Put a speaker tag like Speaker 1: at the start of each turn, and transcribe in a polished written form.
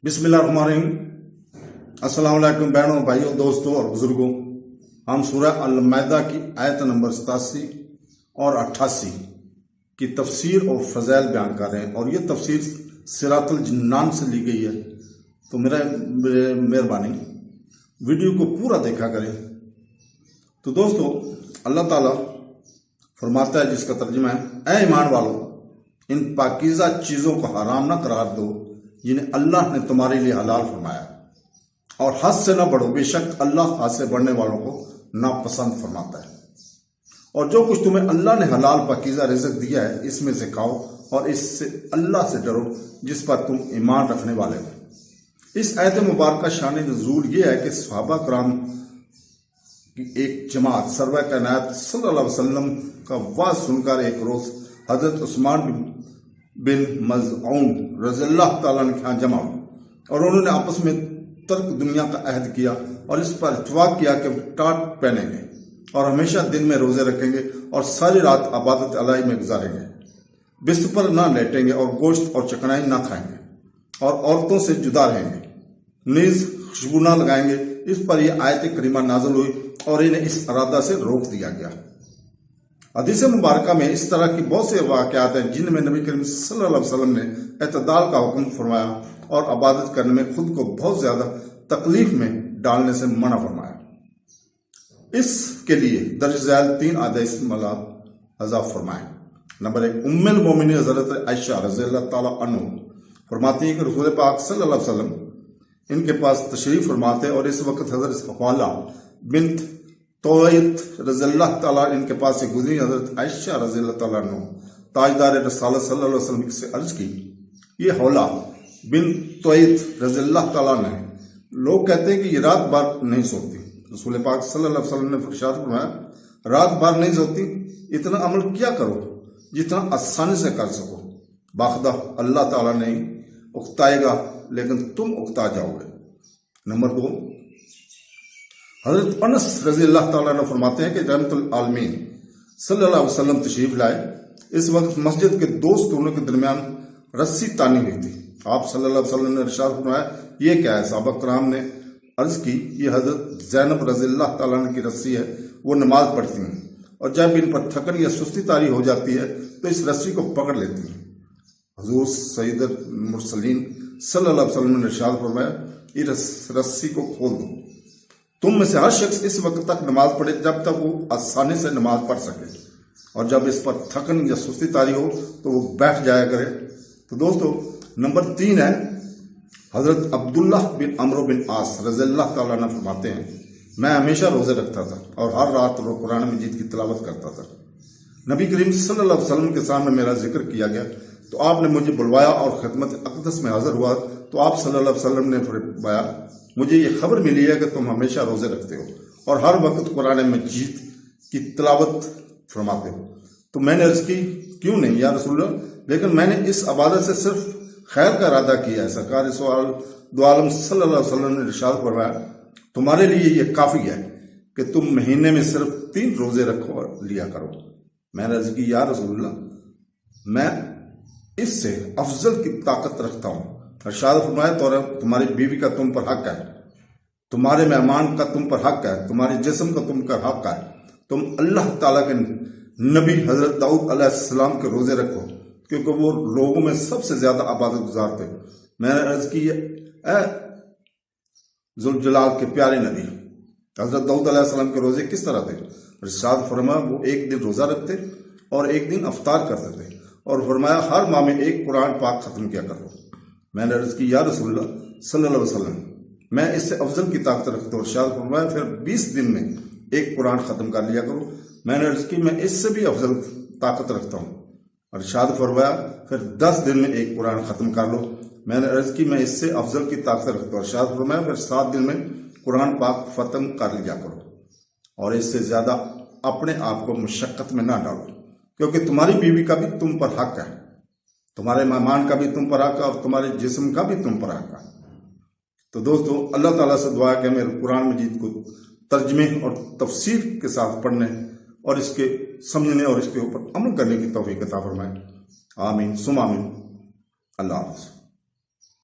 Speaker 1: बिस्मिल्लाहिर्रहमानिर्रहीम। अस्सलाम वालेकुम बहनों, भाइयों, दोस्तों और बुजुर्गों। हम सूरह अल-माइदा की आयत नंबर 87 और 88 की तफसीर और फज़ाइल बयान कर रहे हैं, और ये तफसीर सिरातुल जिन्नान से ली गई है। तो मेरा मेहरबानी वीडियो को पूरा देखा करें। तो दोस्तों, अल्लाह ताला फरमाता है, जिसका तर्जुमा है, ऐ ईमान वालों, इन पाकीज़ा चीज़ों को हराम न करार दो जिन्हें अल्लाह ने तुम्हारे लिए हलाल फरमाया, और हद से न बढ़ो, बेशक अल्लाह हद से बढ़ने वालों को नापसंद फरमाता है। और जो कुछ तुम्हें अल्लाह ने हलाल पाकीज़ा रिज़्क़ दिया है, इसमें से खाओ और इससे अल्लाह से डरो जिस पर तुम ईमान रखने वाले हो। इस आयत मुबारक शान नुज़ूल ये है कि सहाबा कराम की एक जमात सरवर कायनात सल्लल्लाहु अलैहि वसल्लम का वाज सुनकर एक रोज हजरत उस्मान बिन मज़ऊन रज़ियल्लाहु ताला अन्हु के यहाँ जमा हुई, और उन्होंने आपस में तर्क दुनिया का अहद किया और इस पर इत्तफाक किया कि टाट पहनेंगे और हमेशा दिन में रोजे रखेंगे और सारी रात इबादत अल्लाह में गुजारेंगे, बिस्तर पर ना लेटेंगे और गोश्त और चकनाई ना खाएंगे, और औरतों से जुदा रहेंगे, नीज खुशबू ना लगाएंगे। इस पर यह आयत करीमा नाज़िल हुई और इन्हें इस इरादा से रोक दिया गया। हदीस मुबारक में इस तरह की बहुत से वाक़यात हैं जिनमें नबी करीम सल्लल्लाहु अलैहि वसल्लम ने एतदाल का हुक्म फरमाया और इबादत करने में खुद को बहुत ज्यादा तकलीफ में डालने से मना फरमाया। इसके लिए दर्ज झैल 3 आदेश अज़ा फरमाए। नंबर 1, उम्मुल मोमिनीन हज़रत आयशा रज़ियल्लाहु ताला अन्हा फरमाती है कि रसूल पाक सल्लल्लाहु अलैहि वसल्लम इनके पास तशरीफ फरमाते और इस वक्त हज़रत हवाला बिन्त तोयत रज़ियल्लाहु ताला इनके पास से गुजरी। हज़रत आयशा रज़ियल्लाहु ताला अन्हा ताजदार रसूल सल्लल्लाहु अलैहि वसल्लम से अर्ज की, ये हौला बिन तोयत रज़ियल्लाहु ताला ने, लोग कहते हैं कि ये रात भर नहीं सोती। रसूल पाक सल्लल्लाहु अलैहि वसल्लम ने इरशाद फरमाया, रात भर नहीं सोती, इतना अमल क्या करो जितना आसानी से कर सको, बाखुदा अल्लाह ताला नहीं उकताएगा लेकिन तुम उकता जाओगे। नंबर 2, हजरत अनस रज़ियल्लाहु ताला अन्हु फरमाते हैं कि रहमतुल आलमीन सल्लल्लाहु अलैहि वसल्लम तशरीफ लाए। इस वक्त मस्जिद के 2 स्तूनों के दरमियान रस्सी तानी हुई थी। आप सल्लल्लाहु अलैहि वसल्लम ने इरशाद फरमाया, ये क्या है? सहाबा कराम ने अर्ज की, ये हजरत ज़ैनब रज़ियल्लाहु ताला अन्हा की रस्सी है, वो नमाज पढ़ती हैं और जब इन पर थकन या सुस्ती तारी हो जाती है तो इस रस्सी को पकड़ लेती हैं। हुजूर सैयदुल मुरसलीन सल्लल्लाहु अलैहि वसल्लम ने इरशाद फरमाया, इस रस्सी को खोल दो, तुम में से हर शख्स इस वक्त तक नमाज पढ़े जब तक वो आसानी से नमाज पढ़ सके, और जब इस पर थकन या सुस्ती तारी हो तो वो बैठ जाया करे। तो दोस्तों, नंबर 3 है, हजरत अब्दुल्लाह बिन अमर बिन आस रज़ियल्लाहु ताला अन्हु फरमाते हैं, मैं हमेशा रोजे रखता था और हर रात कुरान मजीद की तिलावत करता था। नबी करीम सल्लल्लाहु अलैहि वसल्लम के सामने मेरा जिक्र किया गया तो आपने मुझे बुलवाया और खिदमत अक़दस में हाजिर हुआ तो आप सल्लल्लाहु अलैहि वसल्लम ने फरमाया, मुझे ये खबर मिली है कि तुम हमेशा रोजे रखते हो और हर वक्त कुरान मजीद की तिलावत फरमाते हो। तो मैंने अर्ज की, क्यों नहीं या रसूलल्लाह, लेकिन मैंने इस इबादत से सिर्फ खैर का इरादा किया है। सरकार दो आलम सल्लल्लाहु अलैहि वसल्लम ने इरशाद फरमाया, तुम्हारे लिए ये काफी है कि तुम महीने में सिर्फ 3 रोजे रखो और लिया करो। मैंने अर्ज की, या रसूलल्लाह, मैं इससे अफजल की ताकत रखता हूँ। इरशाद फरमाया, तो तुम्हारी बीवी का तुम पर हक है, तुम्हारे मेहमान का तुम पर हक है, तुम्हारे जिस्म का तुम पर हक है, तुम अल्लाह ताला के नबी हजरत दाऊद अलैहिस्सलाम के रोजे रखो क्योंकि वो लोगों में सबसे ज्यादा इबादत गुजार थे। मैंने अर्ज की, ऐ जुल जलाल के प्यारे नबी, हजरत दाऊद अलैहिस्सलाम के रोजे किस तरह थे? इरशाद फरमाया, वो एक दिन रोजा रखते और एक दिन अफ्तार करते थे, और फरमाया हर माह में एक कुरान पाक खत्म किया करो। मैंने अर्ज की, या रसूलल्लाह सल्लल्लाहु अलैहि वसल्लम, मैं इससे अफजल की ताकत रखता हूँ। इरशाद फरमाया, फिर 20 दिन में एक कुरान खत्म कर लिया करो। मैंने अर्ज की, मैं इससे भी अफजल ताकत रखता हूँ। इरशाद फरमाया, फिर 10 दिन में एक कुरान खत्म कर लो। मैंने अर्ज की, मैं इससे अफजल की ताकत रखता हूँ। इरशाद फरमाया, फिर 7 दिन में कुरान पाक खत्म कर लिया करो, और इससे ज्यादा अपने आप को मुशक्कत में ना डालो क्योंकि तुम्हारी बीवी का भी तुम पर हक है, तुम्हारे मेहमान का भी तुम पर हक है, और तुम्हारे जिस्म का भी तुम पर हक है। तो दोस्तों, अल्लाह ताला से दुआ है कि हमें कुरान मजीद को तर्जमे और तफसीर के साथ पढ़ने और इसके समझने और इसके ऊपर अमल करने की तौफीक अता फरमाए। आमीन सुम आमीन। अल्लाह हाफ़िज़।